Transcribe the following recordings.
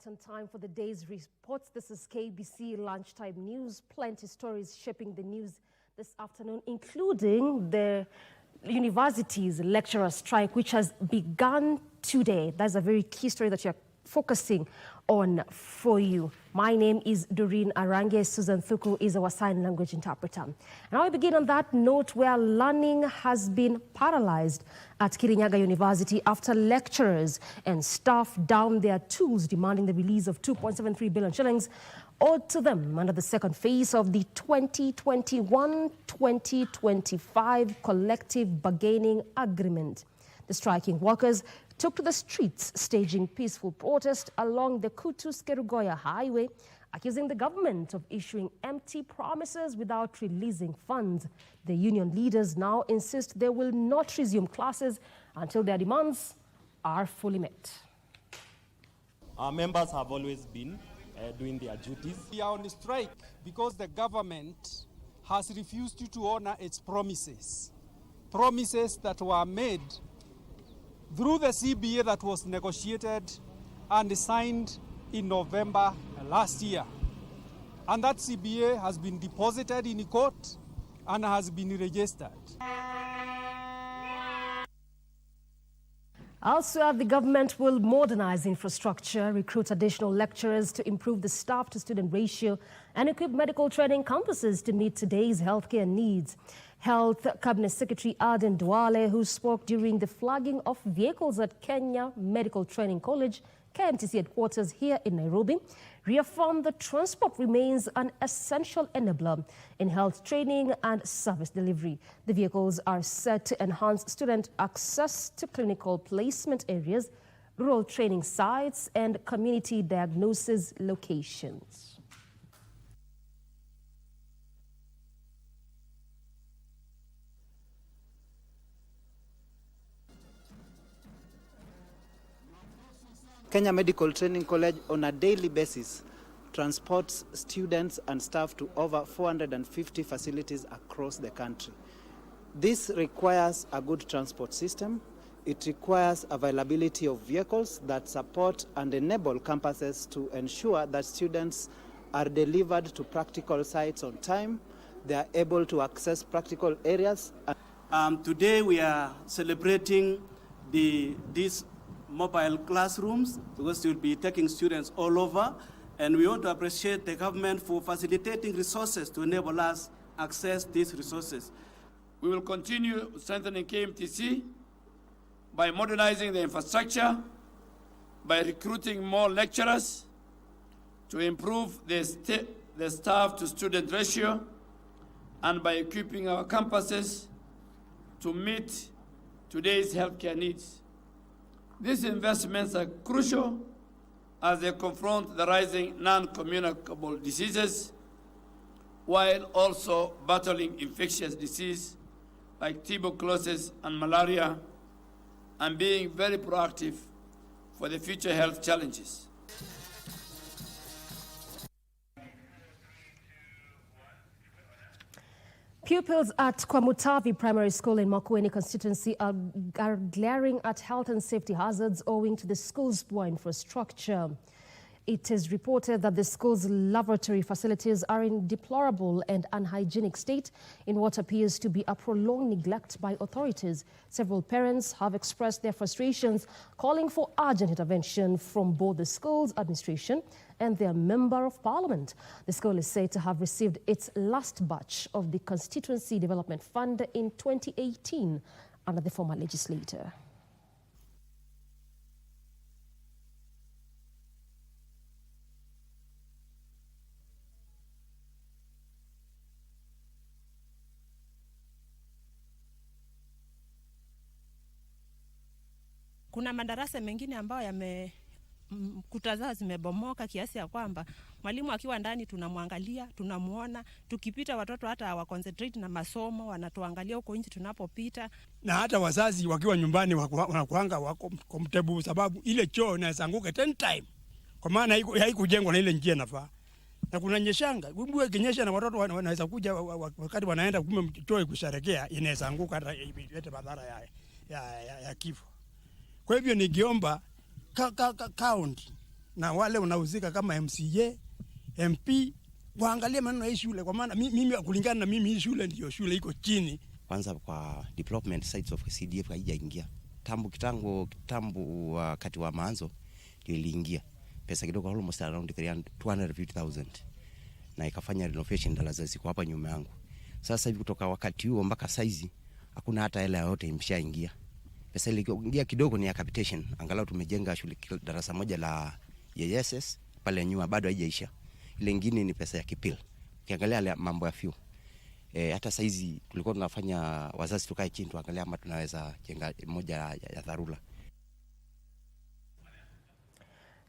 On time for the day's reports. This is KBC Lunchtime News. Plenty stories shaping the news this afternoon, including the university's lecturer strike, which has begun today. That's a very key story that you're focusing on for you. My name is Doreen. Arange. Susan Thuku is our sign language interpreter. And I begin on that note where learning has been paralyzed at Kirinyaga University after lecturers and staff downed their tools, demanding the release of 2.73 billion shillings owed to them under the second phase of the 2021-2025 collective bargaining agreement. The striking workers took to the streets, staging peaceful protest along the Kutus-Kerugoya highway, accusing the government of issuing empty promises without releasing funds. The union leaders now insist they will not resume classes until their demands are fully met. Our members have always been doing their duties. We are on strike because the government has refused to honor its promises that were made through the CBA that was negotiated and signed in November last year. And that CBA has been deposited in court and has been registered. Also, the government will modernize infrastructure, recruit additional lecturers to improve the staff-to-student ratio, and equip medical training campuses to meet today's healthcare needs. Health Cabinet Secretary Aden Duale, who spoke during the flagging of vehicles at Kenya Medical Training College, KMTC headquarters here in Nairobi, reaffirmed that transport remains an essential enabler in health training and service delivery. The vehicles are set to enhance student access to clinical placement areas, rural training sites, and community diagnosis locations. Kenya Medical Training College on a daily basis transports students and staff to over 450 facilities across the country. This requires a good transport system. It requires availability of vehicles that support and enable campuses to ensure that students are delivered to practical sites on time. They are able to access practical areas. Today we are celebrating these mobile classrooms because we'll be taking students all over, and we want to appreciate the government for facilitating resources to enable us access these resources. We will continue strengthening KMTC by modernizing the infrastructure, by recruiting more lecturers to improve the staff-to-student ratio, and by equipping our campuses to meet today's healthcare needs. These investments are crucial as they confront the rising non-communicable diseases while also battling infectious disease like tuberculosis and malaria, and being very proactive for the future health challenges. Pupils at Kamutavi Primary School in Makueni constituency are glaring at health and safety hazards owing to the school's poor infrastructure. It is reported that the school's laboratory facilities are in deplorable and unhygienic state in what appears to be a prolonged neglect by authorities. Several parents have expressed their frustrations, calling for urgent intervention from both the school's administration and their member of parliament. The school is said to have received its last batch of the Constituency Development Fund in 2018 under the former legislator. Kuna madarasa mengine ambayo kuta zao zimebomoka kiasi ya kwamba mwalimu akiwa ndani tunamwangalia, tunamuona, tukipita watoto hata hawa concentrate na masomo, wanatuangalia huko nje tunapopita. Na hata wazazi wakiwa nyumbani wanakuanga wako comfortable sababu ile choo inaweza anguka 10 time. Kwa maana haikujengwa na ile njia nafaa. Na kuna nyeshanga, mvua kinyesha na watoto wanaweza kuja wakati wanaenda kumbe choo kusharekea inaweza anguka hata ilete madhara ya kifo. Kwa hivyo ningeomba county na wale wanahusika kama MCA, MP waangalie maneno ya shule, kwa maana mimi kulingana na mimi hii shule ndio shule iko chini. Kwanza kwa development sites of CDF haijaingia. Kitambo wakati wa maanzo ndio iliingia. Pesa kidogo almost around 250,000 na ikafanya renovation darasa ziko hapa nyuma yangu. Sasa hivi kutoka wakati huo mpaka saizi hakuna hata hela yote imeshaingia. Pesa ile ingia kidogo ni ya capitation. Angalau tumejenga shule darasa moja la YSS pale nyuma bado haijaisha. Ile nyingine ni pesa ya kipil. Ukiangalia mambo ya fuel. Hata saizi tulikuwa tunafanya wazazi tukae chini tuangalia kama tunaweza jenga moja ya dharura.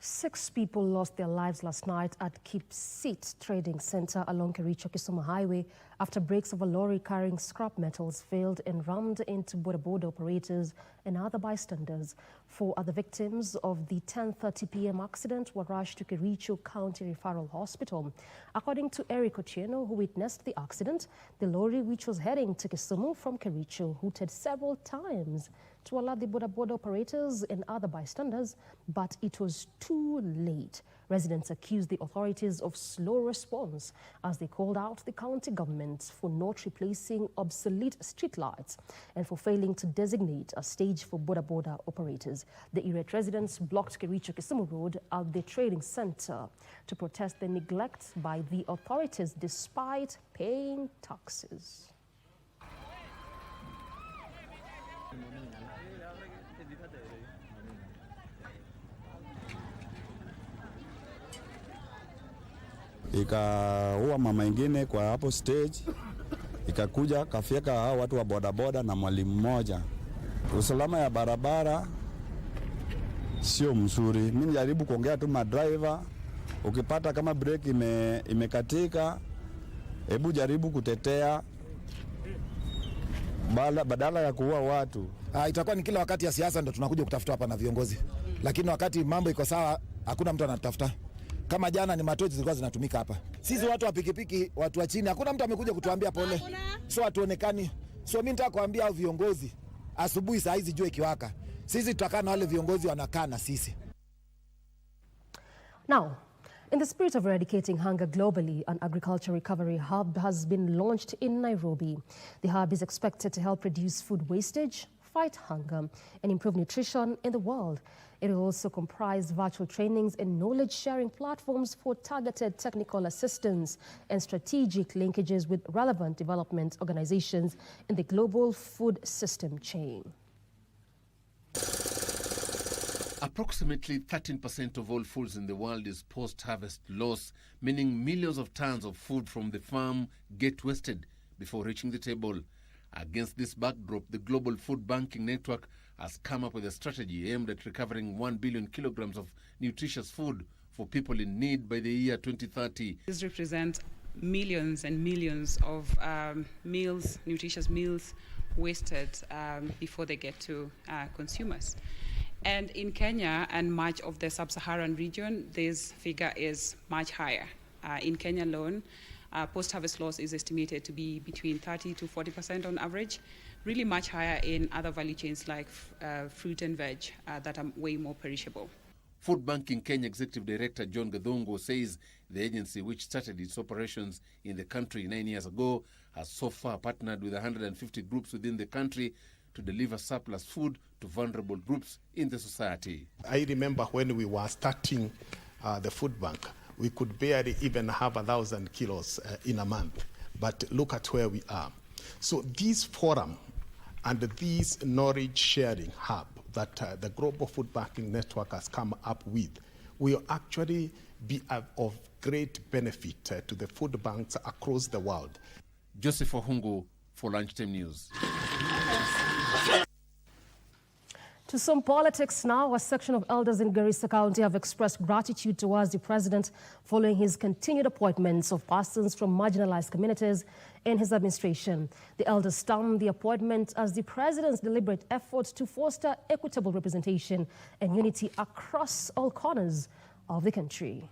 6 people lost their lives last night at KBC Trading Center along Kericho Kisumu Highway after brakes of a lorry carrying scrap metals failed and rammed into boda operators and other bystanders. 4 other victims of the 10:30 p.m. accident were rushed to Kericho County Referral Hospital. According to Kericho, who witnessed the accident, the lorry, which was heading to Kisumu from Kericho, hooted several times to alert the boda operators and other bystanders, but it was too late. Residents accused the authorities of slow response as they called out the county government for not replacing obsolete streetlights and for failing to designate a stage for boda operators. The irate residents blocked Kericho Kisumu Road at the trading center to protest the neglect by the authorities despite paying taxes. Ikaua mama ingine kwa hapo stage, ikakuja kafyeka hao watu wa bodaboda na mwalimu mmoja. Usalama ya barabara sio mzuri. Mimi jaribu kuongea tu driver, ukipata kama brake imekatika, hebu jaribu kutetea badala ya kuua watu. Itakuwa ni kila wakati ya siasa ndo tunakuja kutafuta hapa na viongozi. Lakini wakati mambo iko sawa, hakuna mtu anatafuta. Kama jana ni matochi zilikuwa zinatumika hapa. Sisi watu wa pikipiki, watu wa chini, hakuna mtu amekuja kutuambia pole. So hatuonekani. So mimi nataka kuambia hao viongozi, asubuhi saa hizi jua ikiwaka, sisi tutakaa na wale viongozi wanakaa na sisi. Now, in the spirit of eradicating hunger globally, an agriculture recovery hub has been launched in Nairobi. The hub is expected to help reduce food wastage, fight hunger, and improve nutrition in the world. It will also comprise virtual trainings and knowledge-sharing platforms for targeted technical assistance and strategic linkages with relevant development organizations in the global food system chain. Approximately 13% of all foods in the world is post-harvest loss, meaning millions of tons of food from the farm get wasted before reaching the table. Against this backdrop, the Global Food Banking Network has come up with a strategy aimed at recovering 1 billion kilograms of nutritious food for people in need by the year 2030. This represents millions and millions of meals, nutritious meals, wasted before they get to consumers. And in Kenya and much of the sub-Saharan region, this figure is much higher. In Kenya alone, post-harvest loss is estimated to be between 30 to 40% on average, really much higher in other value chains like fruit and veg that are way more perishable. Food Banking Kenya Executive Director John Gadongo says the agency, which started its operations in the country 9 years ago, has so far partnered with 150 groups within the country to deliver surplus food to vulnerable groups in the society. I remember when we were starting the food bank, we could barely even have 1,000 kilos in a month. But look at where we are. So this forum and this knowledge sharing hub that the Global Food Banking Network has come up with will actually be of great benefit to the food banks across the world. Joseph Ohungu for Lunchtime News. To some politics now, a section of elders in Garissa County have expressed gratitude towards the president following his continued appointments of persons from marginalized communities in his administration. The elders termed the appointment as the president's deliberate effort to foster equitable representation and unity across all corners of the country.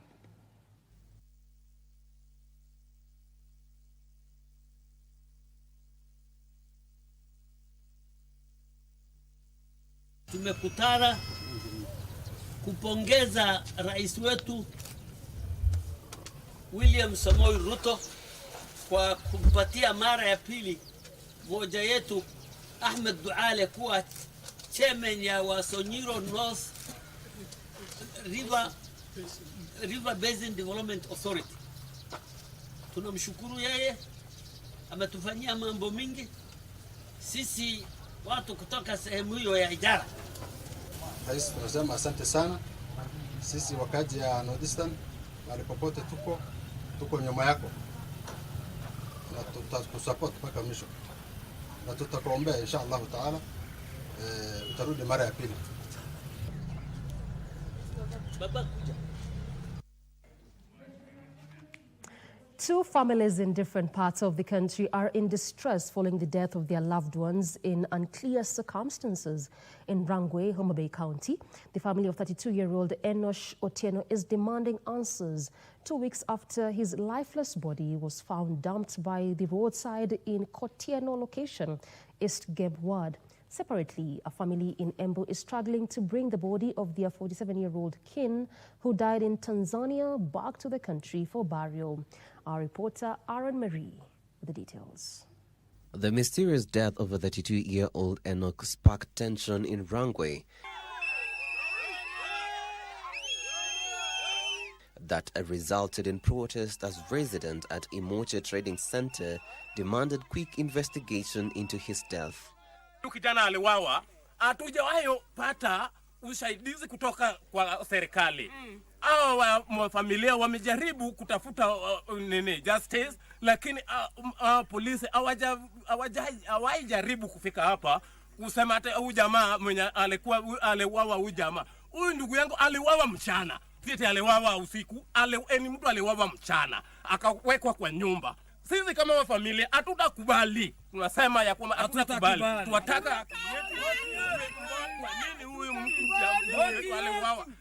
Tumekutana kupongeza rais wetu William Samoei Ruto kwa kumpatia mara ya pili moja yetu Ahmed Duale kuwa chairman ya Wasonyiro North River Basin Development Authority. Tunamshukuru yeye, ametufanyia mambo mingi sisi watu kutoka sehemu hiyo ya Ijara. Rais, tunasema asante sana. Sisi wakaji ya Northeastern mahali popote tuko nyuma yako na tutakusupport mpaka mwisho na tutakuombea insha Allah taala utarudi mara ya pili. Two families in different parts of the country are in distress following the death of their loved ones in unclear circumstances. In Rangwe, Homa Bay County, the family of 32-year-old Enosh Otieno is demanding answers 2 weeks after his lifeless body was found dumped by the roadside in Kotieno location, East Geb Ward. Separately, a family in Embu is struggling to bring the body of their 47-year-old kin who died in Tanzania back to the country for burial. Our reporter Aaron Marie with the details. The mysterious death of a 32-year-old Enoch sparked tension in Rangwe that resulted in protests as residents at Imoche Trading Center demanded quick investigation into his death. Kijana aliwawa, hatujawahi pata usaidizi kutoka kwa serikali. Hao familia wamejaribu kutafuta justice, lakini polisi hawajajaribu kufika hapa kusema hata huyu jamaa mwenye aliwawa huyu jamaa. Huyu ndugu yangu aliwawa mchana. Sisi aliwawa usiku, ni mtu aliwawa mchana, akawekwa kwa nyumba. Sisi kama familia hatutakubali. Tunasema ya kwamba hatutakubali. Tunataka kwa nini huyu mtu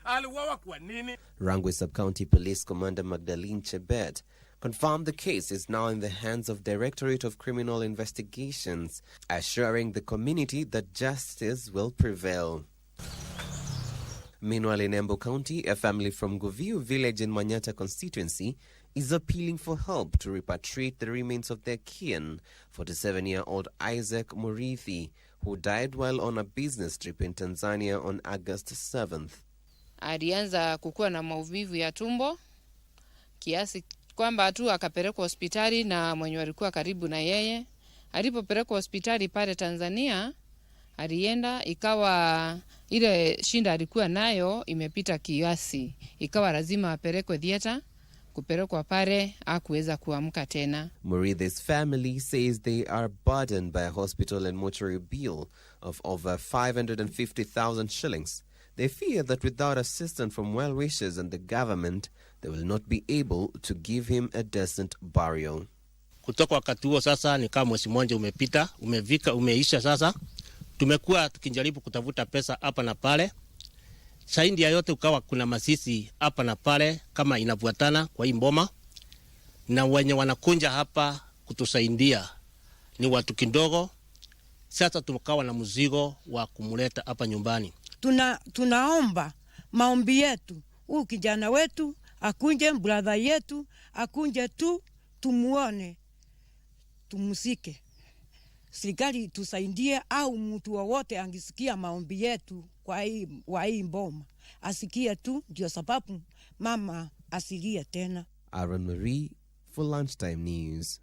aliwawa kwa nini? Rangwe Sub-County Police Commander Magdalene Jibet confirmed the case is now in the hands of Directorate of Criminal Investigations, assuring the community that justice will prevail. Meanwhile, in Embu County, a family from Goviu village in Manyata constituency is appealing for help to repatriate the remains of their kin, 47-year-old Isaac Murithi, who died while on a business trip in Tanzania on August 7th. Alianza kukua na maumivu ya tumbo kiasi kwamba tu akapelekwa hospitali na mwenye alikuwa karibu na yeye. Alipopelekwa hospitali pale Tanzania, alienda ikawa ile shinda alikuwa nayo imepita kiasi, ikawa lazima apelekwe theater. Kupelekwa pale hakuweza kuamka tena. Murithi's family says they are burdened by a hospital and mortuary bill of over 550,000 shillings. They fear that without assistance from well-wishers and the government, they will not be able to give him a decent burial. Kutoka wakati huo sasa ni kama mwezi mmoja umepita, umeisha sasa. Tumekuwa tukijaribu kutafuta pesa hapa na pale. Saindi ya yote ukawa kuna masisi hapa na pale kama inafuatana kwa hii mboma, na wenye wanakunja hapa kutusaidia ni watu kidogo. Sasa tukawa na mzigo wa kumuleta hapa nyumbani. Tunaomba maombi yetu, huyu kijana wetu akunje, brother yetu akunje tu, tumuone, tumusike. Serikali tusaidie, au mtu wowote angisikia maombi yetu kwa hii mboma asikie tu, ndio sababu mama asilie tena. Aaron Marie for Lunchtime News.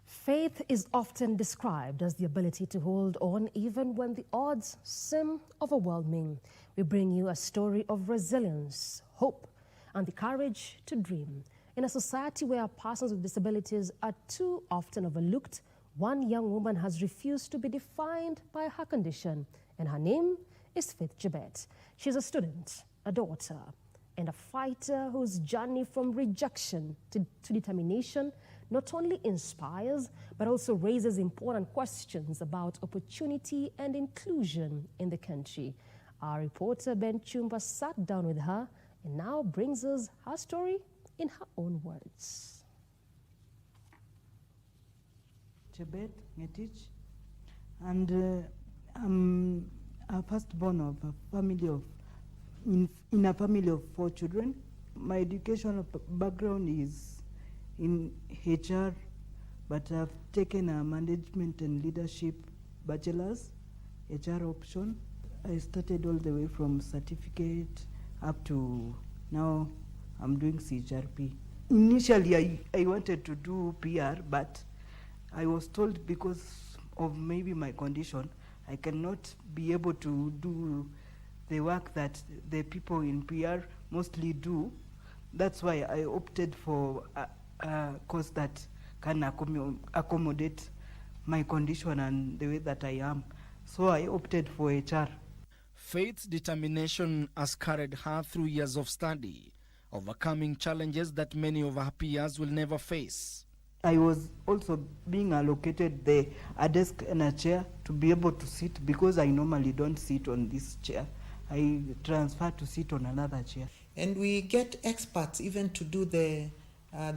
Faith is often described as the ability to hold on even when the odds seem overwhelming. We bring you a story of resilience, hope, and the courage to dream. In a society where persons with disabilities are too often overlooked, one young woman has refused to be defined by her condition, and her name is Faith Jibet. She's a student, a daughter, and a fighter whose journey from rejection to determination not only inspires, but also raises important questions about opportunity and inclusion in the country. Our reporter Ben Chumba sat down with her and now brings us her story in her own words. Jibet Ngetich, and I'm a firstborn of a family of in a family of 4 children. My educational background is in HR, but I've taken a management and leadership bachelor's, HR option. I started all the way from certificate up to now I'm doing CHRP. Initially, I wanted to do PR, but I was told because of maybe my condition, I cannot be able to do the work that the people in PR mostly do. That's why I opted for a course that can accommodate my condition and the way that I am. So I opted for HR. Faith's determination has carried her through years of study, overcoming challenges that many of her peers will never face. I was also being allocated a desk and a chair to be able to sit because I normally don't sit on this chair. I transfer to sit on another chair. And we get experts even to do the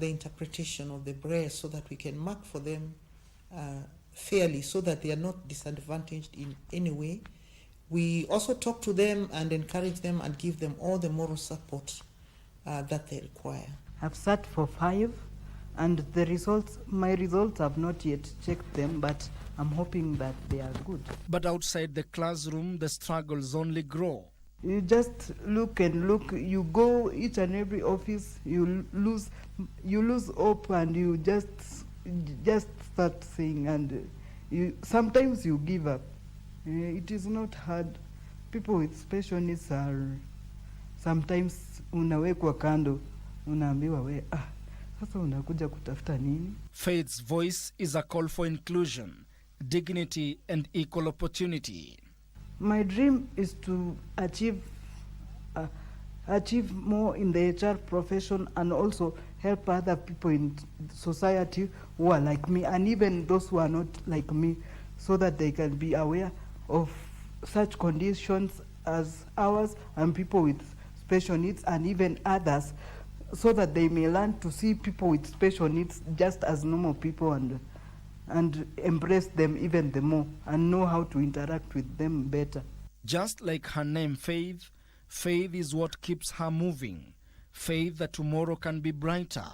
interpretation of the braille so that we can mark for them fairly so that they are not disadvantaged in any way. We also talk to them and encourage them and give them all the moral support that they require. I've sat for 5 and my results have not yet checked them, but I'm hoping that they are good. But outside the classroom, the struggles only grow. You just look and look, you go each and every office, you lose hope and you just start saying, and sometimes you give up. It is not hard. People with special needs are sometimes unawekwa kando, unaambiwa we sasa unakuja kutafuta nini? Faith's voice is a call for inclusion, dignity and equal opportunity. My dream is to achieve more in the HR profession and also help other people in society who are like me and even those who are not like me so that they can be aware of such conditions as ours and people with special needs and even others so that they may learn to see people with special needs just as normal people and embrace them even the more and know how to interact with them better. Just like her name, Faith, faith is what keeps her moving. Faith that tomorrow can be brighter.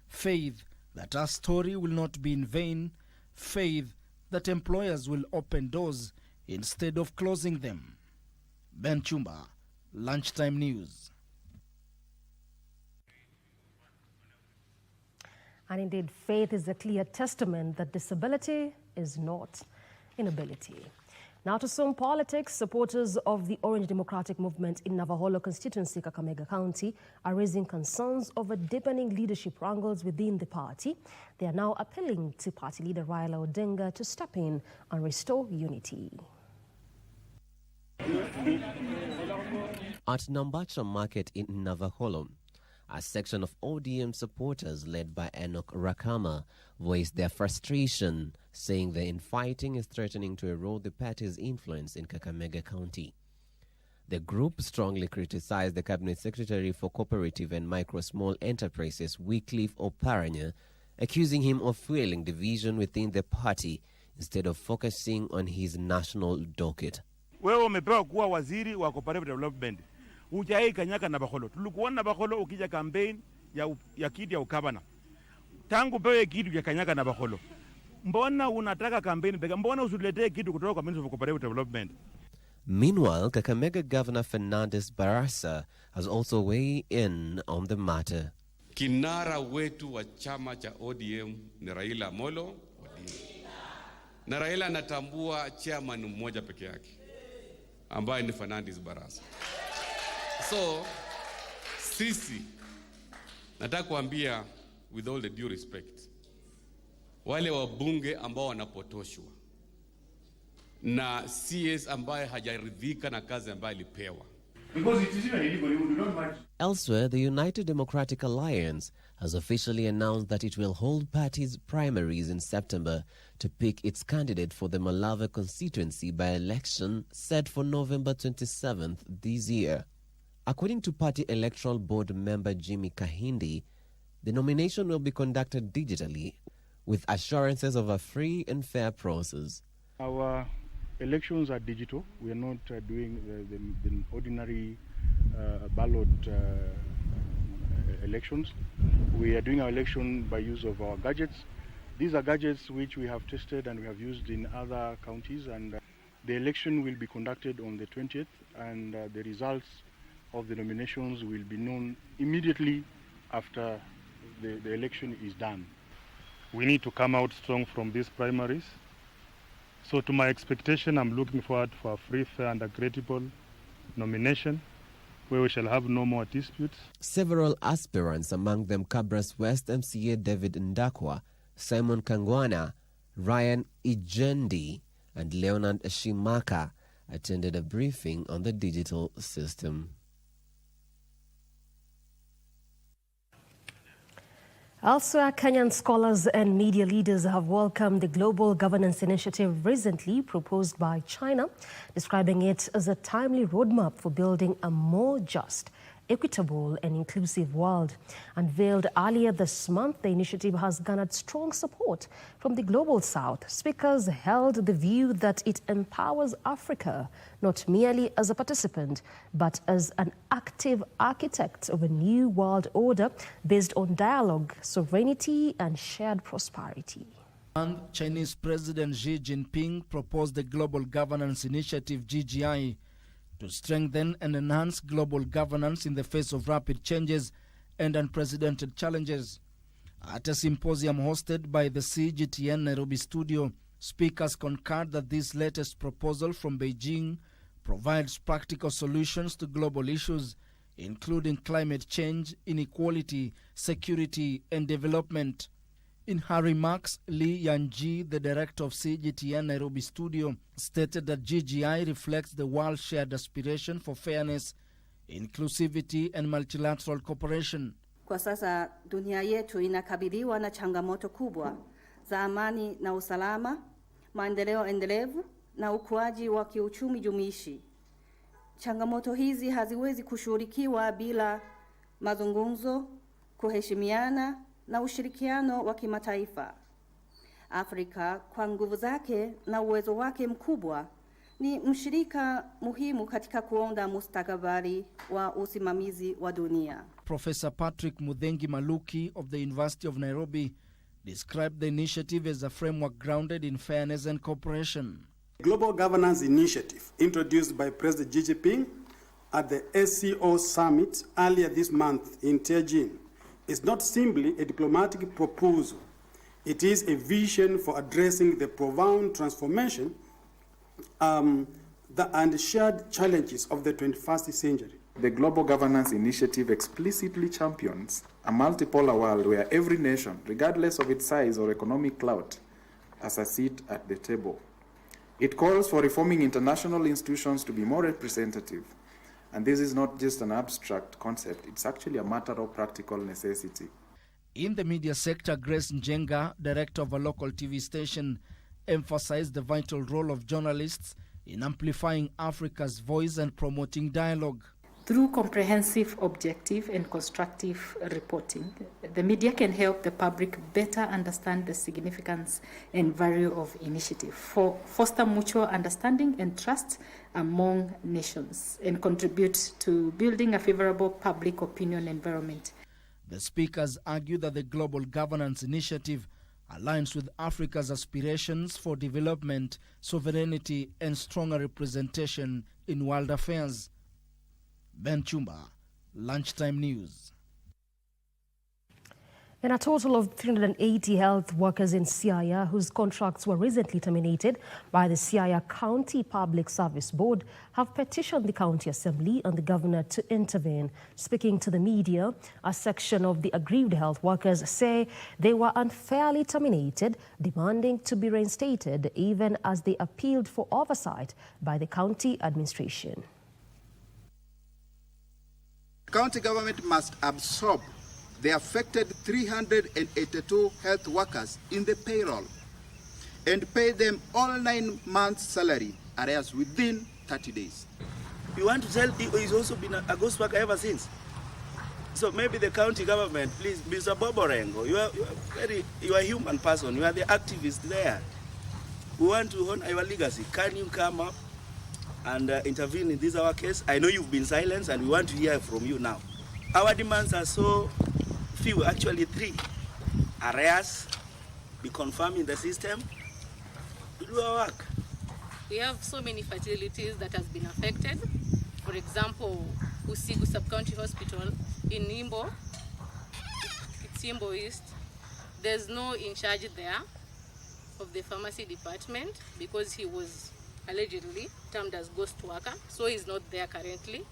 Faith that our story will not be in vain. Faith that employers will open doors instead of closing them. Ben Chumba, Lunchtime News. And indeed, faith is a clear testament that disability is not inability. Now to some politics, supporters of the Orange Democratic Movement in Navaholo constituency, Kakamega County, are raising concerns over deepening leadership wrangles within the party. They are now appealing to party leader Raila Odinga to step in and restore unity. At Nambacha Market in Navaholo, a section of ODM supporters led by Enoch Rakama voiced their frustration, saying the infighting is threatening to erode the party's influence in Kakamega County. The group strongly criticized the Cabinet Secretary for Cooperative and Micro-Small Enterprises, Wycliffe Oparanya, accusing him of fueling division within the party instead of focusing on his national docket. Wewe umepewa kuwa waziri wa cooperative development. Ujai kanyaka Navaholo. Tulikuona Navaholo ukija campaign ya kiti ya ukabana. Tangu pewe kitu ya kanyaka Navaholo. Mbona unataka campaign peka? Mbona usiletee kitu kutoka kwa Ministry of Cooperative Development? Meanwhile, Kakamega Governor Fernandes Barasa has also weighed in on the matter. Kinara wetu wa chama cha ODM ni Raila Amolo Odinga. Na Raila anatambua chairman mmoja peke yake, ambaye ni Fernandes Barasa. So, sisi, nataka kuambia with all the due respect, wale wabunge ambao wanapotoshwa na CS ambaye hajaridhika na kazi ambayo alipewa. Elsewhere, the United Democratic Alliance has officially announced that it will hold party's primaries in September to pick its candidate for the Malava constituency by-election set for November 27th this year. According to party electoral board member Jimmy Kahindi, the nomination will be conducted digitally with assurances of a free and fair process. Our Elections are digital. We are not doing the ordinary ballot elections. We are doing our election by use of our gadgets. These are gadgets which we have tested and we have used in other counties, and the election will be conducted on the 20th, and the results of the nominations will be known immediately after the election is done. We need to come out strong from these primaries. So to my expectation, I'm looking forward for a free, fair and credible nomination where we shall have no more disputes. Several aspirants, among them Cabras West MCA David Ndakwa, Simon Kangwana, Ryan Ijendi, and Leonard Shimaka, attended a briefing on the digital system. Elsewhere, Kenyan scholars and media leaders have welcomed the global governance initiative recently proposed by China, describing it as a timely roadmap for building a more just, equitable and inclusive world. Unveiled earlier this month, the initiative has garnered strong support from the Global South. Speakers held the view that it empowers Africa not merely as a participant, but as an active architect of a new world order based on dialogue, sovereignty and shared prosperity. And Chinese President Xi Jinping proposed the Global Governance Initiative, GGI, to strengthen and enhance global governance in the face of rapid changes and unprecedented challenges. At a symposium hosted by the CGTN Nairobi studio, speakers concurred that this latest proposal from Beijing provides practical solutions to global issues, including climate change, inequality, security, and development. In her remarks, Li Yanji, the director of CGTN Nairobi studio, stated that GGI reflects the world's shared aspiration for fairness, inclusivity, and multilateral cooperation. Kwa sasa dunia yetu inakabiliwa na changamoto kubwa za amani na usalama, maendeleo endelevu na ukuaji wa kiuchumi jumuishi. Changamoto hizi haziwezi kushughulikiwa bila mazungumzo, kuheshimiana na ushirikiano wa kimataifa. Afrika kwa nguvu zake na uwezo wake mkubwa ni mshirika muhimu katika kuunda mustakabali wa usimamizi wa dunia. Professor Patrick Muthengi Maluki of the University of Nairobi described the initiative as a framework grounded in fairness and cooperation. Global Governance Initiative, introduced by President Xi Jinping at the SCO Summit earlier this month in Tianjin, is not simply a diplomatic proposal. It is a vision for addressing the profound transformation and shared challenges of the 21st century. The Global Governance Initiative explicitly champions a multipolar world where every nation, regardless of its size or economic clout, has a seat at the table. It calls for reforming international institutions to be more representative. And this is not just an abstract concept, it's actually a matter of practical necessity. In the media sector, Grace Njenga, director of a local TV station, emphasized the vital role of journalists in amplifying Africa's voice and promoting dialogue. Through comprehensive, objective, and constructive reporting, the media can help the public better understand the significance and value of initiative, foster mutual understanding and trust among nations, and contribute to building a favorable public opinion environment. The speakers argue that the Global Governance Initiative aligns with Africa's aspirations for development, sovereignty, and stronger representation in world affairs. Ben Chumba, Lunchtime News. And a total of 380 health workers in Siaya, whose contracts were recently terminated by the Siaya County Public Service Board, have petitioned the County Assembly and the Governor to intervene. Speaking to the media, a section of the aggrieved health workers say they were unfairly terminated, demanding to be reinstated, even as they appealed for oversight by the county administration. County government must absorb the affected 382 health workers in the payroll and pay them all 9 months' salary, arrears within 30 days. You want to tell he's also been a ghost worker ever since. So maybe the county government, please, Mr. Boborengo, you are a human person. You are the activist there. We want to honor our legacy. Can you come up and intervene in this our case? I know you've been silenced and we want to hear from you now. Our demands are so few, actually 3. Arrears, be confirmed in the system, to do our work. We have so many facilities that has been affected. For example, Usigu Sub-County Hospital in Nimbo, it's Nimbo East. There's no in charge there of the pharmacy department because he was allegedly termed as ghost worker, so he's not there currently.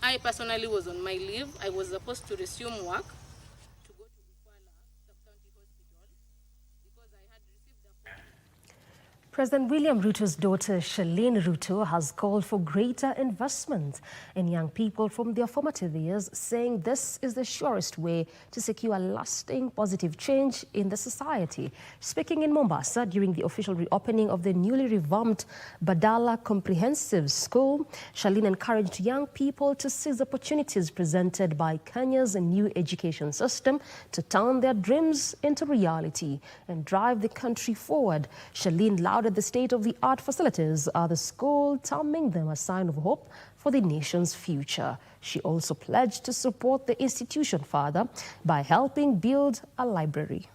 I personally was on my leave. I was supposed to resume work to go to Ukwala Sub-County Hospital because I had received the... President William Ruto's daughter, Charlene Ruto, has called for greater investment in young people from their formative years, saying this is the surest way to secure lasting positive change in the society. Speaking in Mombasa during the official reopening of the newly revamped Badala Comprehensive School, Charlene encouraged young people to seize opportunities presented by Kenya's new education system to turn their dreams into reality and drive the country forward. Charlene lauded the state-of-the-art facilities at the school, terming them a sign of hope for the nation's future. She also pledged to support the institution further by helping build a library.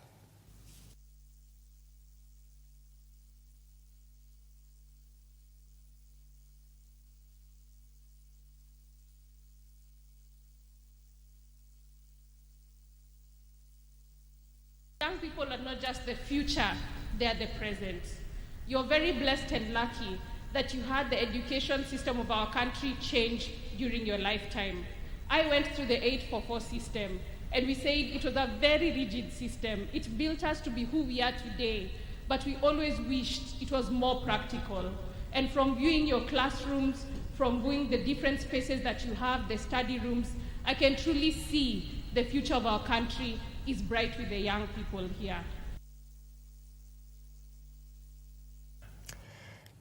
Young people are not just the future, they are the present. You're very blessed and lucky that you had the education system of our country change during your lifetime. I went through the 844 system, and we said it was a very rigid system. It built us to be who we are today, but we always wished it was more practical. And from viewing your classrooms, from viewing the different spaces that you have, the study rooms, I can truly see the future of our country is bright with the young people here.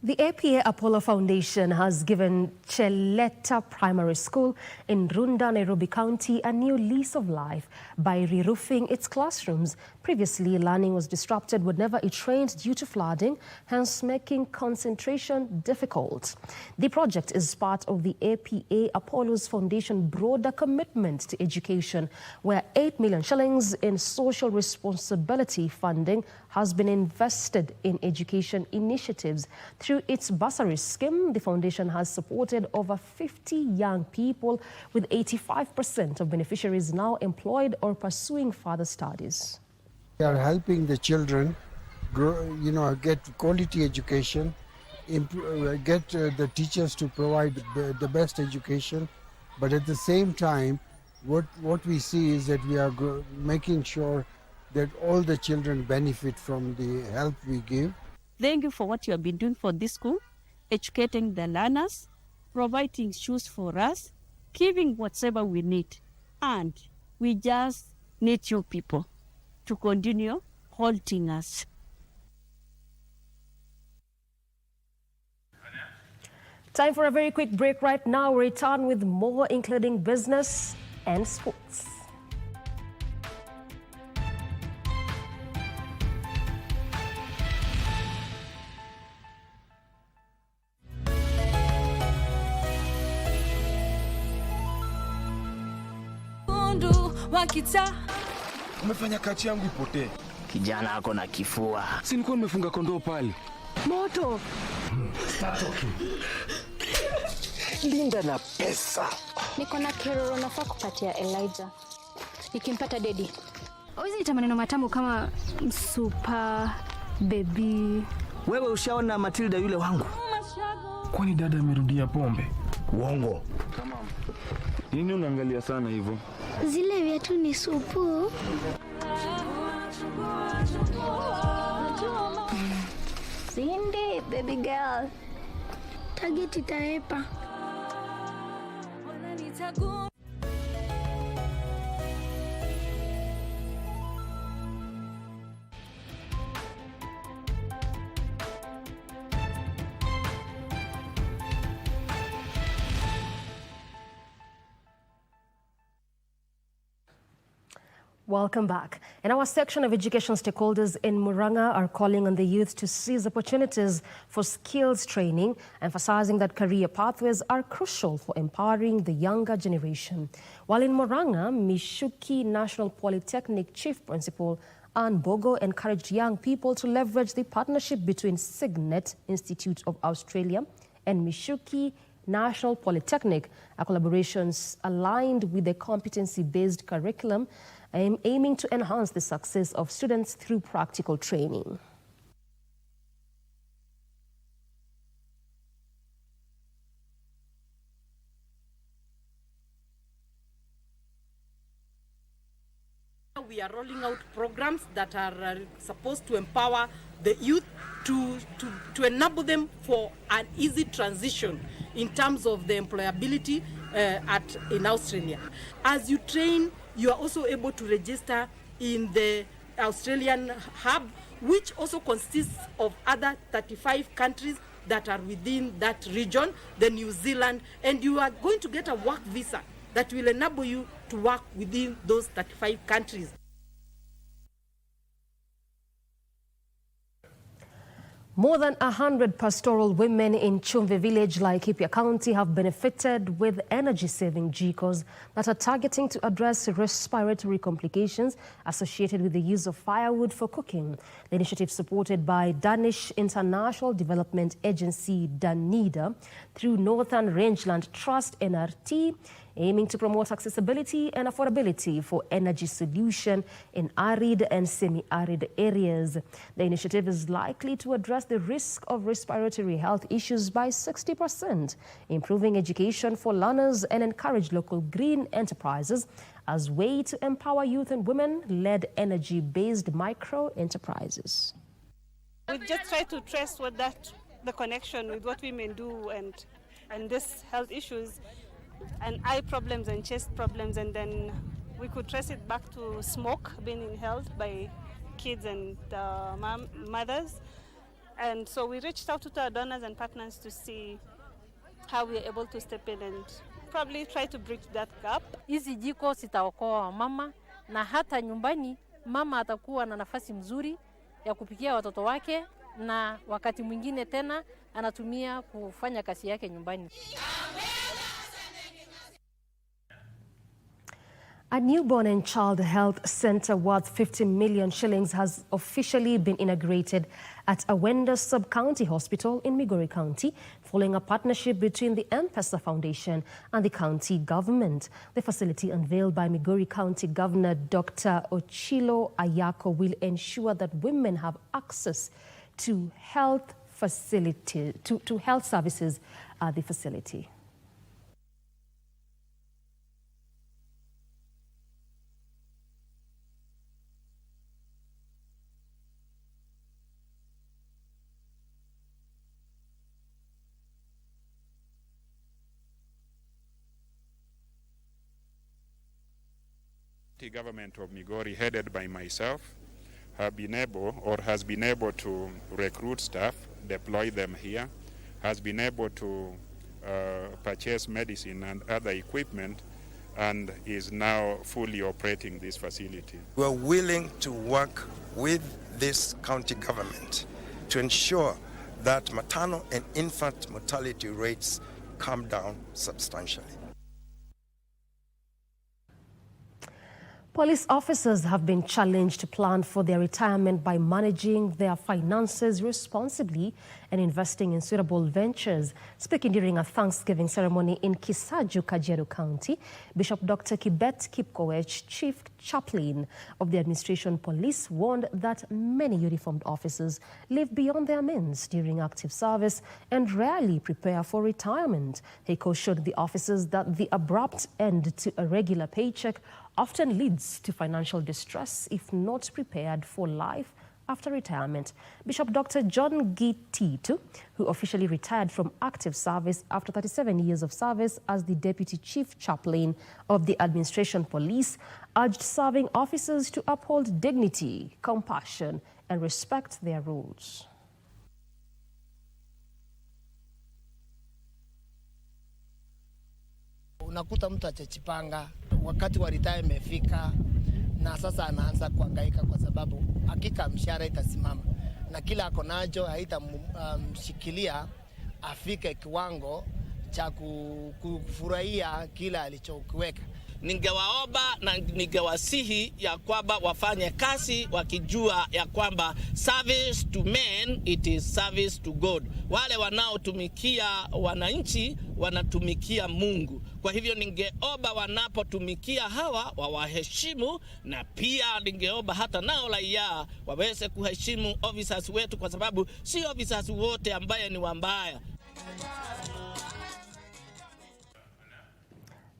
The APA Apollo Foundation has given Cheleta Primary School in Runda, Nairobi County a new lease of life by re-roofing its classrooms. Previously, learning was disrupted whenever it rained due to flooding, hence making concentration difficult. The project is part of the APA Apollo's Foundation broader commitment to education, where 8 million shillings in social responsibility funding has been invested in education initiatives. Through its bursary scheme, the foundation has supported over 50 young people, with 85% of beneficiaries now employed or pursuing further studies. We are helping the children grow, get quality education, get the teachers to provide the best education, but at the same time, what we see is that we are making sure that all the children benefit from the help we give. Thank you for what you have been doing for this school, educating the learners, providing shoes for us, giving whatever we need. And we just need you people to continue holding us. Time for a very quick break right now. We'll return with more, including business and sports. Umefanya kachi yangu ipotee. Kijana ako na kifua. Si nilikuwa nimefunga kondoo pale. Moto. Linda na pesa. Niko na keroro nafaa kupatia Elijah. Nikimpata dedi. Hawezi ita maneno matamu kama super baby. Wewe ushaona Matilda yule wangu? Kwani dada amerudia pombe? Uongo. Nini unaangalia sana hivyo? Zile vyetu ni supu. Sindi, baby girl. Target itaepa. Welcome back. In our section of education, stakeholders in Murang'a are calling on the youth to seize opportunities for skills training, emphasizing that career pathways are crucial for empowering the younger generation. While in Murang'a, Mishuki National Polytechnic Chief Principal Anne Bogo encouraged young people to leverage the partnership between Signet Institute of Australia and Mishuki National Polytechnic, a collaboration aligned with a competency-based curriculum aiming to enhance the success of students through practical training. We are rolling out programs that are supposed to empower the youth to enable them for an easy transition in terms of the employability in Australia. As you train, you are also able to register in the Australian hub, which also consists of other 35 countries that are within that region, the New Zealand, and you are going to get a work visa that will enable you to work within those 35 countries. More than 100 pastoral women in Chumvi village, Laikipia County, have benefited with energy-saving Jikos that are targeting to address respiratory complications associated with the use of firewood for cooking. The initiative, supported by Danish International Development Agency, DANIDA, through Northern Rangeland Trust, NRT, aiming to promote accessibility and affordability for energy solution in arid and semi-arid areas. The initiative is likely to address the risk of respiratory health issues by 60%, improving education for learners and encourage local green enterprises as way to empower youth and women-led energy-based micro-enterprises. We just try to trace the connection with what women do and this health issues and eye problems and chest problems, and then we could trace it back to smoke being inhaled by kids and mothers. And so we reached out to our donors and partners to see how we are able to step in and probably try to bridge that gap. Hizi jiko zitaokoa mama, na hata nyumbani mama atakuwa na nafasi mzuri ya kupikia watoto wake, na wakati mwingine tena anatumia kufanya kazi yake nyumbani. A newborn and child health center worth 50 million shillings has officially been inaugurated at Awenda Sub-County Hospital in Migori County, following a partnership between the M-Pesa Foundation and the county government. The facility, unveiled by Migori County Governor Dr. Ochilo Ayako, will ensure that women have access to health services at the facility. The government of Migori, headed by myself, has been able to recruit staff, deploy them here, has been able to purchase medicine and other equipment, and is now fully operating this facility. We are willing to work with this county government to ensure that maternal and infant mortality rates come down substantially. Police officers have been challenged to plan for their retirement by managing their finances responsibly and investing in suitable ventures. Speaking during a Thanksgiving ceremony in Kisaju, Kajiado County, Bishop Dr. Jibet Kipkoech, Chief Chaplain of the Administration Police, warned that many uniformed officers live beyond their means during active service and rarely prepare for retirement. He cautioned the officers that the abrupt end to a regular paycheck often leads to financial distress if not prepared for life after retirement. Bishop Dr. John Gititu, who officially retired from active service after 37 years of service as the Deputy Chief Chaplain of the Administration Police, urged serving officers to uphold dignity, compassion, and respect their roles. Unakuta mtu achachipanga wakati wa retire imefika, na sasa anaanza kuhangaika kwa sababu hakika mshahara itasimama na kila ako nacho haitamshikilia afike kiwango cha kufurahia kila alichokiweka. Ningewaomba na ningewasihi ya kwamba wafanye kazi wakijua ya kwamba service to men it is service to God. Wale wanaotumikia wananchi wanatumikia Mungu. Kwa hivyo ningeomba wanapotumikia hawa wawaheshimu, na pia ningeomba hata nao raia waweze kuheshimu officers wetu, kwa sababu si officers wote ambaye ni wambaya.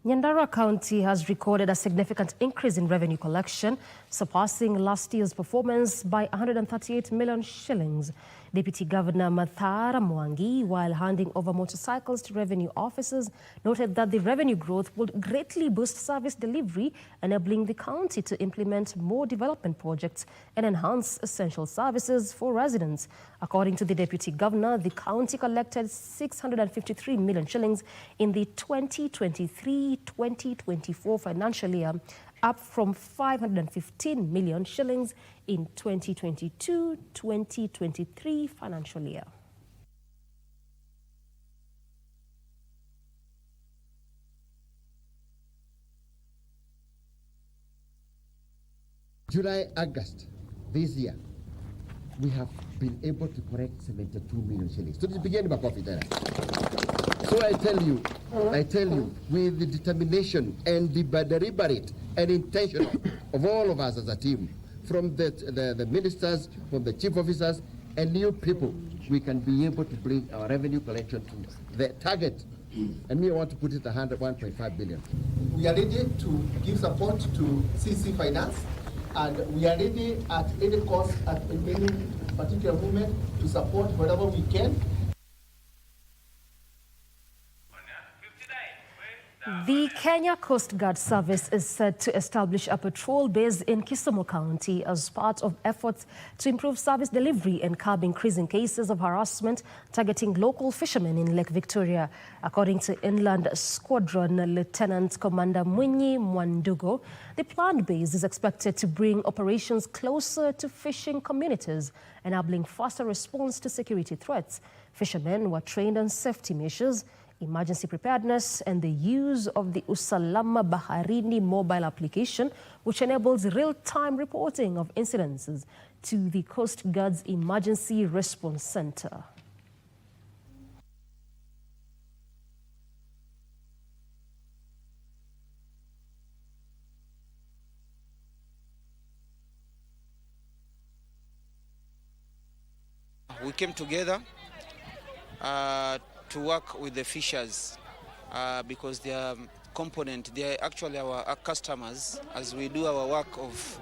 Nyandarua County has recorded a significant increase in revenue collection, surpassing last year's performance by 138 million shillings. Deputy Governor Mathara Mwangi, while handing over motorcycles to revenue officers, noted that the revenue growth would greatly boost service delivery, enabling the county to implement more development projects and enhance essential services for residents. According to the Deputy Governor, the county collected 653 million shillings in the 2023-2024 financial year, up from 515 million shillings in 2022-2023 financial year. July, August this year, we have been able to collect 72 million shillings. So this beginning of coffee there. So I tell you, with the determination and the deliberate and intention of all of us as a team, from the ministers, from the chief officers, and new people, we can be able to bring our revenue collection to the target. And me, I want to put it at 1.5 billion. We are ready to give support to CC Finance, and we are ready at any cost, at any particular moment, to support whatever we can. The Kenya Coast Guard Service is set to establish a patrol base in Kisumu County as part of efforts to improve service delivery and curb increasing cases of harassment targeting local fishermen in Lake Victoria. According to Inland Squadron Lieutenant Commander Mwinyi Mwandugo, the planned base is expected to bring operations closer to fishing communities, enabling faster response to security threats. Fishermen were trained on safety measures, emergency preparedness, and the use of the Usalama Baharini mobile application, which enables real-time reporting of incidences to the Coast Guard's Emergency Response Center. We came together to work with the fishers because they are component, they are actually our customers as we do our work of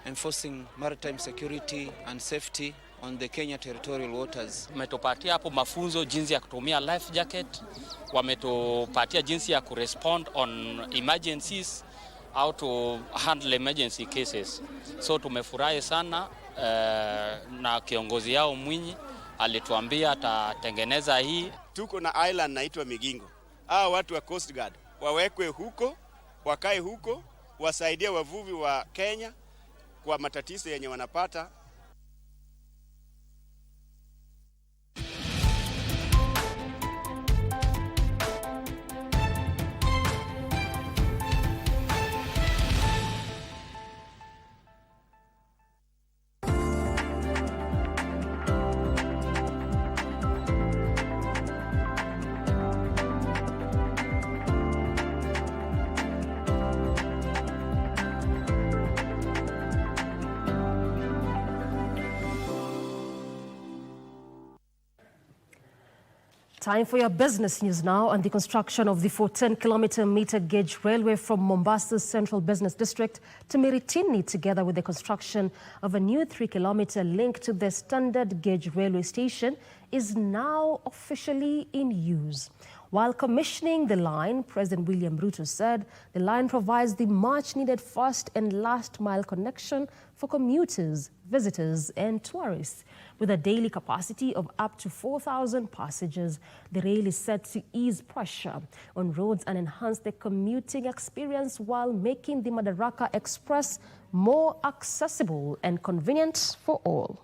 enforcing maritime security and safety on the Kenya territorial waters. Wametupatia hapo mafunzo jinsi ya kutumia life jacket, wametupatia jinsi ya kurespond on emergencies, how to handle emergency cases. So tumefurahi sana na kiongozi yao Mwinyi alituambia atatengeneza hii. Tuko na island naitwa Migingo. Hawa watu wa Coast Guard wawekwe huko, wakae huko, wasaidie wavuvi wa Kenya kwa matatizo yenye wanapata. Time for your business news now, and the construction of the 14-kilometer meter gauge railway from Mombasa's central business district to Miritini, together with the construction of a new 3-kilometer link to the standard gauge railway station, is now officially in use. While commissioning the line, President William Ruto said the line provides the much-needed first and last-mile connection for commuters, visitors and tourists. With a daily capacity of up to 4,000 passengers, the rail is set to ease pressure on roads and enhance the commuting experience while making the Madaraka Express more accessible and convenient for all.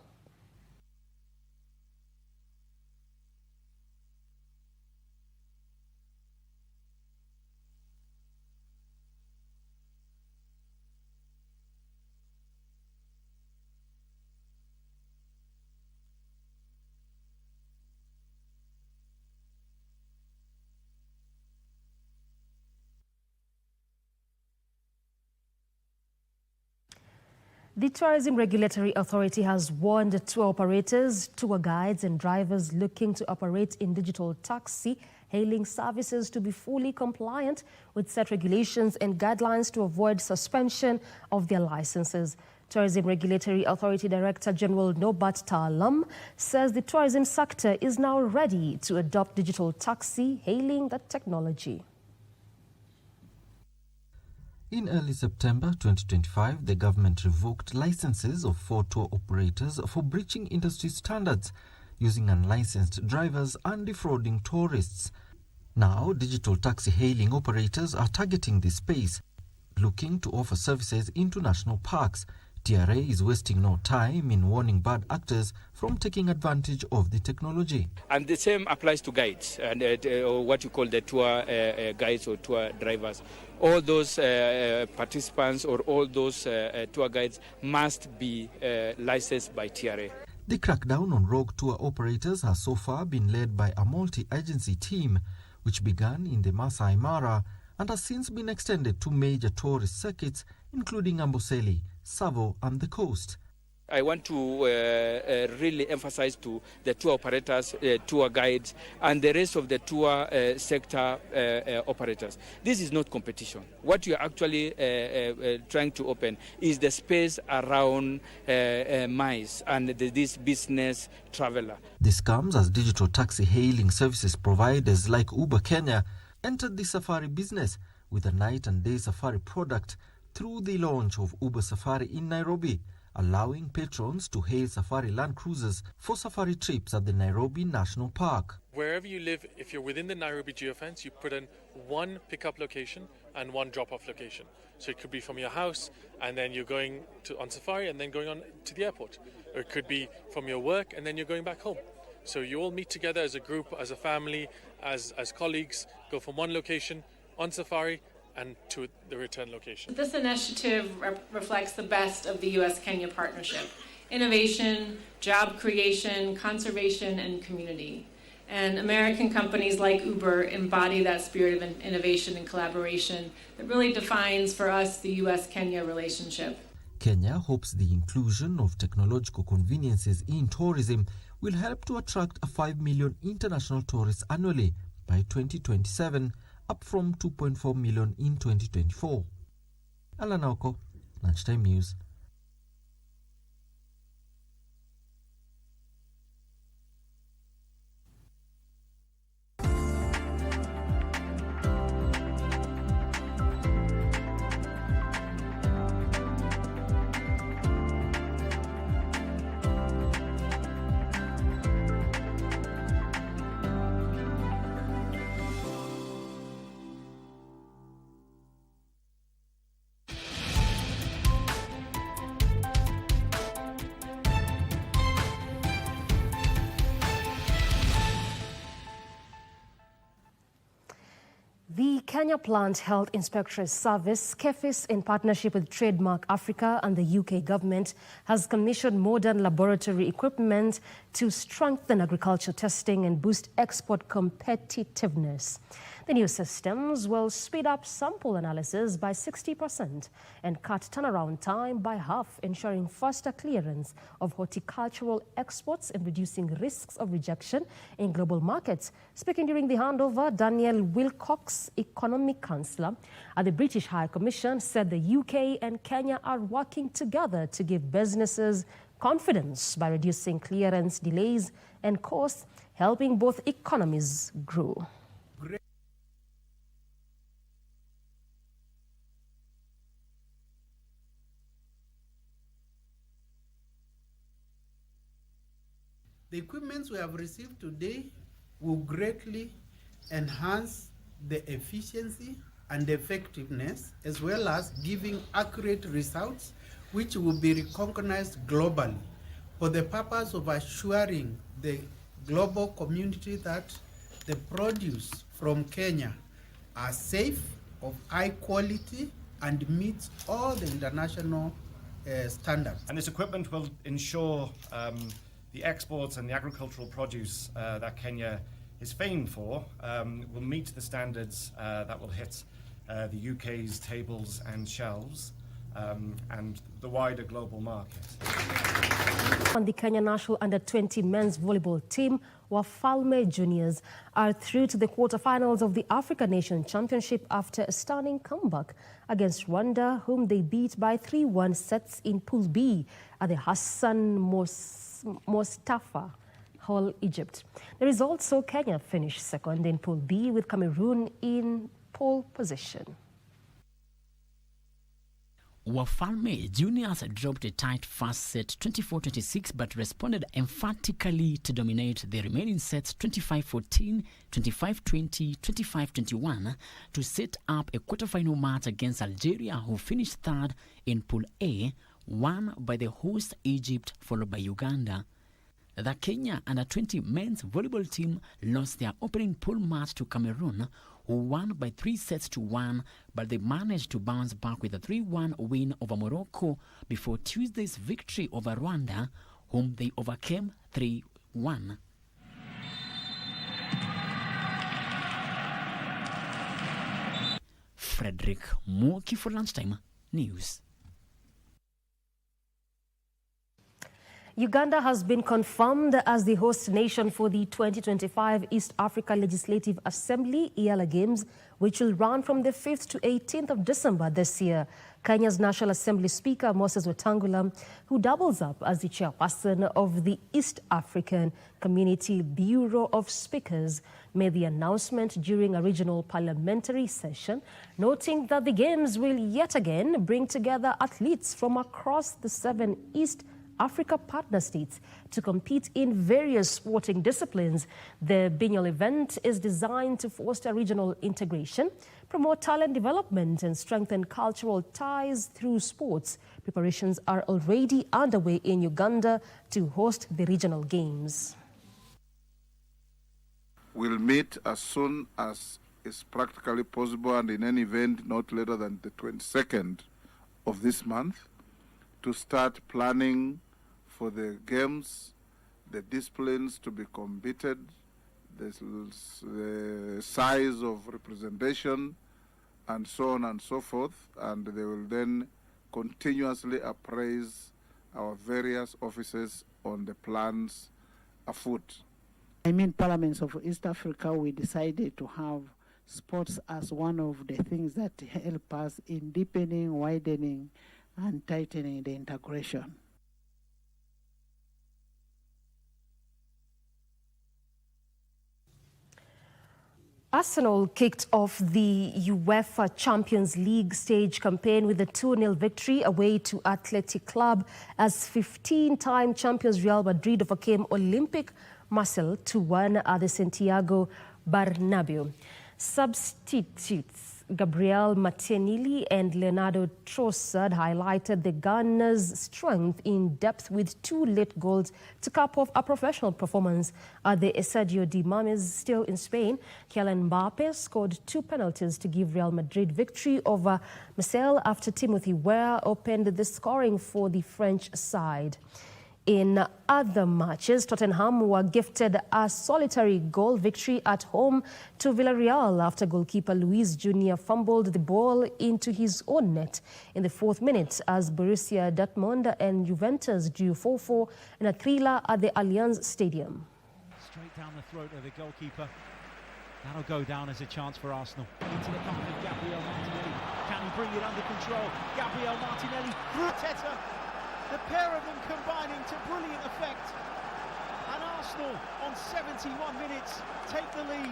The Tourism Regulatory Authority has warned tour operators, tour guides and drivers looking to operate in digital taxi hailing services to be fully compliant with set regulations and guidelines to avoid suspension of their licenses. Tourism Regulatory Authority Director General Nobat Taalam says the tourism sector is now ready to adopt digital taxi hailing technology. In early September 2025, the government revoked licenses of 4 tour operators for breaching industry standards, using unlicensed drivers and defrauding tourists. Now, digital taxi hailing operators are targeting this space, looking to offer services into national parks. TRA is wasting no time in warning bad actors from taking advantage of the technology. And the same applies to guides and what you call the tour guides or tour drivers. All those participants or all those tour guides must be licensed by TRA. The crackdown on rogue tour operators has so far been led by a multi-agency team, which began in the Masai Mara and has since been extended to major tourist circuits, including Amboseli, Savo and the coast. I want to really emphasize to the tour operators, tour guides, and the rest of the tour sector operators. This is not competition. What you are actually trying to open is the space around MICE and this business traveler. This comes as digital taxi hailing services providers like Uber Kenya entered the safari business with a night and day safari product through the launch of Uber Safari in Nairobi, allowing patrons to hail safari land cruisers for safari trips at the Nairobi National Park. Wherever you live, if you're within the Nairobi geofence, you put in one pickup location and one drop-off location. So it could be from your house and then you're going on safari and then going on to the airport. Or it could be from your work and then you're going back home. So you all meet together as a group, as a family, as colleagues, go from one location on safari and to the return location. This initiative reflects the best of the U.S.-Kenya partnership: innovation, job creation, conservation, and community. And American companies like Uber embody that spirit of innovation and collaboration that really defines for us the U.S.-Kenya relationship. Kenya hopes the inclusion of technological conveniences in tourism will help to attract 5 million international tourists annually by 2027, up from 2.4 million in 2024. Alanauko, Lunchtime News. The Kenya Plant Health Inspectorate Service, KEFIS, in partnership with Trademark Africa and the UK government, has commissioned modern laboratory equipment to strengthen agriculture testing and boost export competitiveness. The new systems will speed up sample analysis by 60% and cut turnaround time by half, ensuring faster clearance of horticultural exports and reducing risks of rejection in global markets. Speaking during the handover, Daniel Wilcox, Economic Counselor at the British High Commission, said the UK and Kenya are working together to give businesses confidence by reducing clearance delays and costs, helping both economies grow. Great. The equipments we have received today will greatly enhance the efficiency and effectiveness, as well as giving accurate results which will be recognized globally for the purpose of assuring the global community that the produce from Kenya are safe, of high quality, and meets all the international standards. And this equipment will ensure the exports and the agricultural produce that Kenya is famed for will meet the standards that will hit the UK's tables and shelves and the wider global market. On the Kenya National Under-20 men's volleyball team, Wafalme Juniors are through to the quarterfinals of the African Nation Championship after a stunning comeback against Rwanda, whom they beat by 3-1 sets in Pool B at the Hassan Mostafa Hall, Egypt. The result saw Kenya finish second in Pool B with Cameroon in pole position. Wafalme Juniors dropped a tight first set 24-26 but responded emphatically to dominate the remaining sets 25-14, 25-20, 25-21 to set up a quarterfinal match against Algeria, who finished third in Pool A, won by the host Egypt, followed by Uganda. The Kenya Under-20 men's volleyball team lost their opening pool match to Cameroon, who won by 3-1, but they managed to bounce back with a 3-1 win over Morocco before Tuesday's victory over Rwanda, whom they overcame 3-1. Frederick Moki for Lunchtime News. Uganda has been confirmed as the host nation for the 2025 East Africa Legislative Assembly EALA Games, which will run from the 5th to 18th of December this year. Kenya's National Assembly Speaker Moses Wetangula, who doubles up as the chairperson of the East African Community Bureau of Speakers, made the announcement during a regional parliamentary session, noting that the Games will yet again bring together athletes from across the 7 East Africa partner states to compete in various sporting disciplines. The biennial event is designed to foster regional integration, promote talent development, and strengthen cultural ties through sports. Preparations are already underway in Uganda to host the regional games. We'll meet as soon as is practically possible, and in any event not later than the 22nd of this month, to start planning for the games, the disciplines to be competed, the size of representation, and so on and so forth. And they will then continuously appraise our various offices on the plans afoot. Parliaments of East Africa, we decided to have sports as one of the things that help us in deepening, widening, and tightening the integration. Arsenal kicked off the UEFA Champions League stage campaign with a 2-0 victory away to Athletic Club as 15-time champions Real Madrid overcame Olympic Marseille 2-1 at the Santiago Bernabeu. Substitutes Gabriel Martinelli and Leonardo Trossard highlighted the Gunners' strength in depth with 2 late goals to cap off a professional performance at the Estadio de Mames, still in Spain. Kylian Mbappe scored 2 penalties to give Real Madrid victory over Marseille after Timothy Weah opened the scoring for the French side. In other matches, Tottenham were gifted a solitary goal victory at home to Villarreal after goalkeeper Luis Jr. fumbled the ball into his own net in the 4th minute as Borussia Dortmund and Juventus drew 4-4 in a thriller at the Allianz Stadium. Straight down the throat of the goalkeeper. That'll go down as a chance for Arsenal. Into the path of Gabriel Martinelli. Can he bring it under control? Gabriel Martinelli through Teta. The pair of them combining to brilliant effect. And Arsenal, on 71 minutes, take the lead.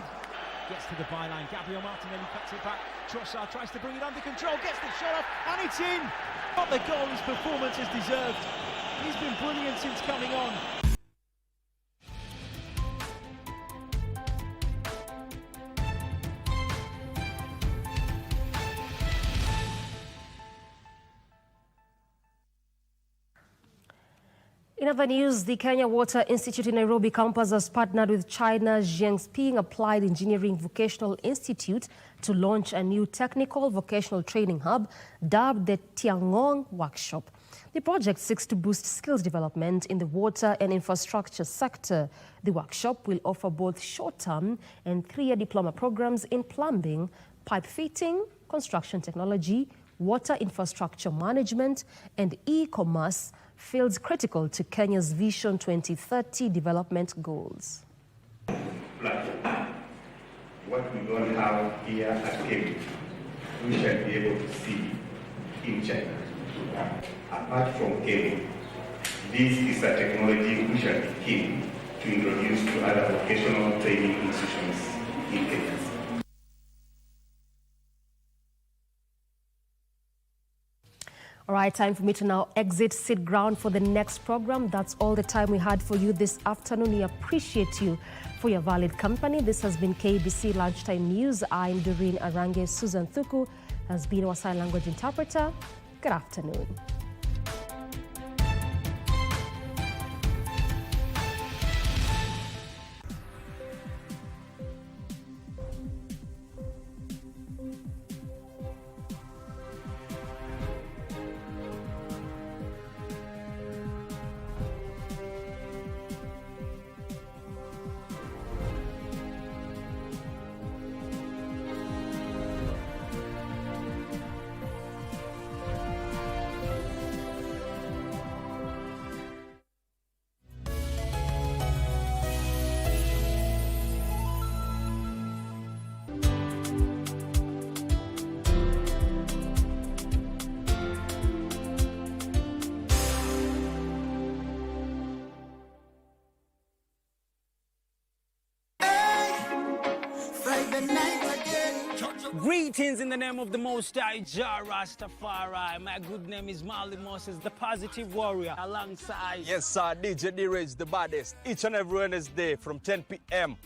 Gets to the byline. Gabriel Martinelli cuts it back. Trossard tries to bring it under control. Gets the shot off, and it's in. Not the goal his performance has deserved. He's been brilliant since coming on. In other news, the Kenya Water Institute in Nairobi campus has partnered with China's Jiangxing Applied Engineering Vocational Institute to launch a new technical vocational training hub dubbed the Tiangong Workshop. The project seeks to boost skills development in the water and infrastructure sector. The workshop will offer both short-term and 3-year diploma programs in plumbing, pipe fitting, construction technology, water infrastructure management, and e-commerce, fields critical to Kenya's Vision 2030 development goals. What we don't have here at KBC, we shall be able to see in China. Apart from cable, this is a technology we shall be keen to introduce to other vocational training institutions in Kenya. All right, time for me to now exit Sit Ground for the next program. That's all the time we had for you this afternoon. We appreciate you for your valid company. This has been KBC Lunchtime News. I'm Doreen. Arange. Susan Thuku has been our sign language interpreter. Good afternoon. Greetings in the name of the Most High Jah Rastafari. My good name is Marley Moses, the positive warrior, alongside... Yes, sir, DJ D-Rage, the baddest. Each and every Wednesday from 10 p.m.